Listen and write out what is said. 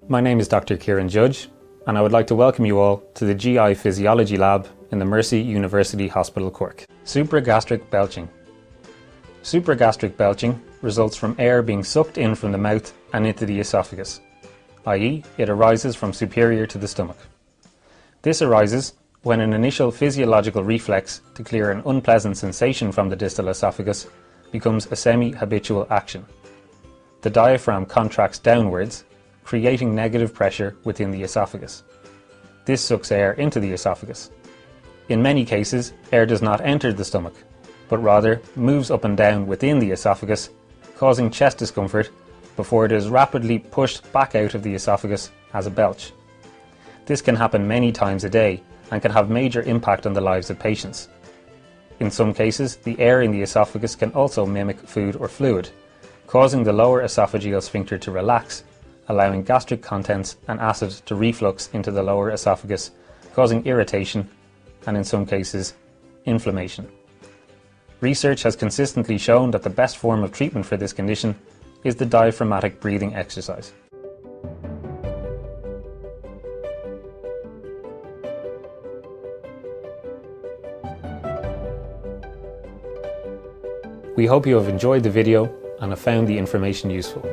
My name is Dr. Kieran Judge, and I would like to welcome you all to the GI Physiology Lab in the Mercy University Hospital Cork. Supragastric belching. Supragastric belching results from air being sucked in from the mouth and into the esophagus, i.e. it arises from superior to the stomach. This arises when an initial physiological reflex to clear an unpleasant sensation from the distal esophagus becomes a semi-habitual action. The diaphragm contracts downwards, creating negative pressure within the esophagus. This sucks air into the esophagus. In many cases, air does not enter the stomach, but rather moves up and down within the esophagus, causing chest discomfort before it is rapidly pushed back out of the esophagus as a belch. This can happen many times a day and can have major impact on the lives of patients. In some cases, the air in the esophagus can also mimic food or fluid, causing the lower esophageal sphincter to relax, allowing gastric contents and acid to reflux into the lower esophagus, causing irritation and in some cases, inflammation. Research has consistently shown that the best form of treatment for this condition is the diaphragmatic breathing exercise. We hope you have enjoyed the video and have found the information useful.